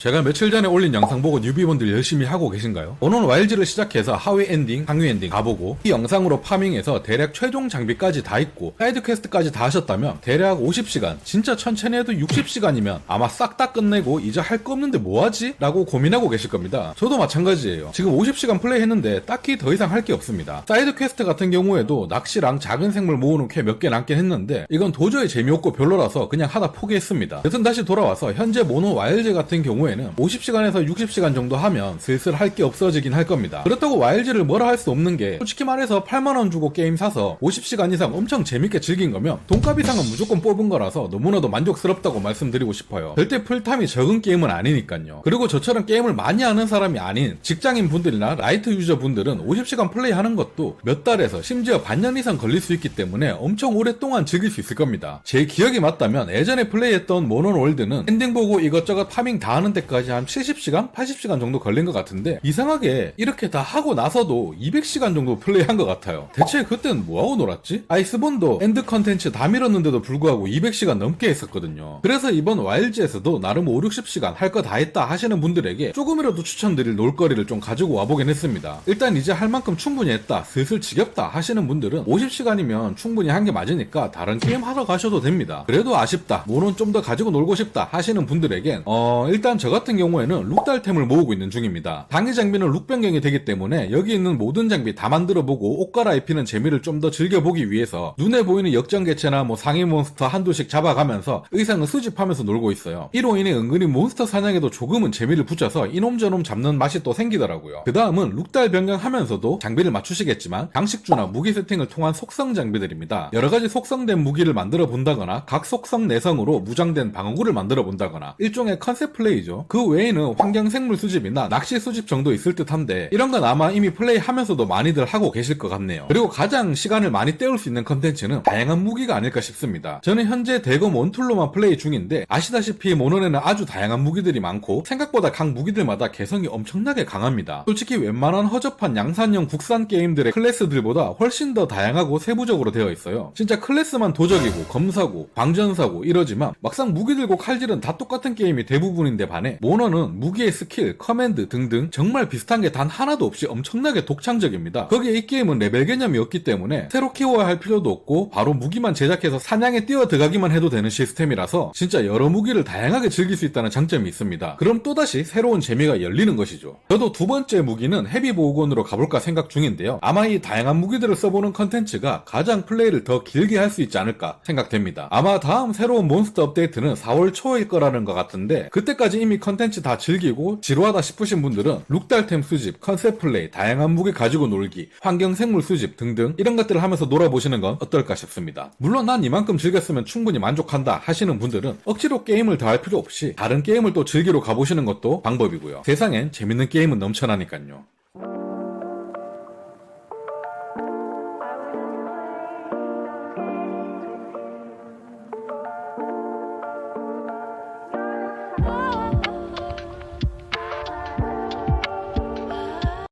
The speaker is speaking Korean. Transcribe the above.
제가 며칠 전에 올린 영상 보고 뉴비분들 열심히 하고 계신가요? 오늘 와일즈를 시작해서 하위 엔딩, 상위 엔딩 가보고 이 영상으로 파밍해서 대략 최종 장비까지 다 있고 사이드 퀘스트까지 다 하셨다면 대략 50시간, 진짜 천천히 해도 60시간이면 아마 싹 다 끝내고 이제 할 거 없는데 뭐하지? 라고 고민하고 계실 겁니다. 저도 마찬가지예요. 지금 50시간 플레이 했는데 딱히 더 이상 할 게 없습니다. 사이드 퀘스트 같은 경우에도 낚시랑 작은 생물 모으는 퀘 몇 개 남긴 했는데 이건 도저히 재미없고 별로라서 그냥 하다 포기했습니다. 여튼 다시 돌아와서 현재 모노 와일즈 같은 경우에는 50시간에서 60시간 정도 하면 슬슬 할 게 없어지긴 할 겁니다. 그렇다고 와일즈를 뭐라 할 수 없는 게 솔직히 말해서 8만원 주고 게임 사서 50시간 이상 엄청 재밌게 즐긴 거면 돈값 이상은 무조건 뽑은 거라서 너무나도 만족스럽다고 말씀드리고 싶어요. 절대 풀타임이 적은 게임은 아니니까요. 그리고 저처럼 게임을 많이 하는 사람이 아닌 직장인 분들이나 라이트 유저 분들은 50시간 플레이 하는 것도 몇 달에서 심지어 반년 이상 걸릴 수 있기 때문에 엄청 오랫동안 즐길 수 있을 겁니다. 제 기억이 맞다면 예전에 플레이했던 모노 월드는 엔딩 보고 이것저것 파밍 다 하는 데까지 한 70시간? 80시간 정도 걸린 것 같은데 이상하게 이렇게 다 하고 나서도 200시간 정도 플레이한 것 같아요. 대체 그땐 뭐하고 놀았지? 아이스본도 엔드 컨텐츠 다 밀었는데도 불구하고 200시간 넘게 했었거든요. 그래서 이번 와일즈에서도 나름 5, 60시간 할 거 다 했다 하시는 분들에게 조금이라도 추천드릴 놀거리를 좀 가지고 와보긴 했습니다. 일단 이제 할 만큼 충분히 했다, 슬슬 지겹다 하시는 분들은 50시간이면 충분히 한 게 맞으니까 다른 게임 하러 가셔도 됩니다. 그래도 아쉽다, 모노는 좀 더 가지고 놀고 싶다 하시는 분들에겐 일단 저 같은 경우에는 룩달템을 모으고 있는 중입니다. 당일 장비는 룩 변경이 되기 때문에 여기 있는 모든 장비 다 만들어보고 옷 갈아입히는 재미를 좀 더 즐겨보기 위해서 눈에 보이는 역전 개체나 상위 몬스터 한두씩 잡아가면서 의상을 수집하면서 놀고 있어요. 이로 인해 은근히 몬스터 사냥에도 조금은 재미를 붙여서 이놈저놈 잡는 맛이 또 생기더라고요. 그 다음은 룩달 변경하면서도 장비를 맞추시겠지만 장식주나 무기 세팅을 통한 속성 장비들입니다. 여러가지 속성된 무기를 만들어 본다거나 각 속성 내성으로 무장된 방어구를 만들어 본다거나 일종의 컨셉 플레이죠. 그 외에는 환경생물 수집이나 낚시 수집 정도 있을 듯한데 이런 건 아마 이미 플레이하면서도 많이들 하고 계실 것 같네요. 그리고 가장 시간을 많이 때울 수 있는 컨텐츠는 다양한 무기가 아닐까 싶습니다. 저는 현재 대검 원툴로만 플레이 중인데 아시다시피 모논에는 아주 다양한 무기들이 많고 생각보다 각 무기들마다 개성이 엄청나게 강합니다. 솔직히 웬만한 허접한 양산형 국산 게임들의 클래스들보다 훨씬 더 다양하고 세부적으로 되어 있어요. 진짜 클래스만 도적이고 검사고 광전사고 이러지만 막상 무기 들고 칼질은 다 똑같은 게임이 대부분인데 반해 모논은 무기의 스킬, 커맨드 등등 정말 비슷한 게 단 하나도 없이 엄청나게 독창적입니다. 거기에 이 게임은 레벨 개념이 없기 때문에 새로 키워야 할 필요도 없고 바로 무기만 제작해서 사냥에 뛰어 들어가기만 해도 되는 시스템이라서 진짜 여러 무기를 다양하게 즐길 수 있다는 장점이 있습니다. 그럼 또다시 새로운 재미가 열리는 것이죠. 저도 두 번째 무기는 헤비 보호건으로 가볼까 생각 중인데요. 아마 이 다양한 무기들을 써보는 컨텐츠가 가장 플레이를 더 길게 할 수 있지 않을까 생각됩니다. 아마 다음 새로운 몬스터 업데이트는 4월 초일 거라는 것 같은데 그때까지 이미 컨텐츠 다 즐기고 지루하다 싶으신 분들은 룩달템 수집, 컨셉 플레이, 다양한 무기 가지고 놀기, 환경 생물 수집 등등 이런 것들을 하면서 놀아보시는 건 어떨까 싶습니다. 물론 난 이만큼 즐겼으면 충분히 만족한다 하시는 분들은 억지로 게임을 더 할 필요 없이 다른 게임을 또 즐기러 가보시는 것도 방법이고요. 세상엔 재밌는 게임은 넘쳐나니까요.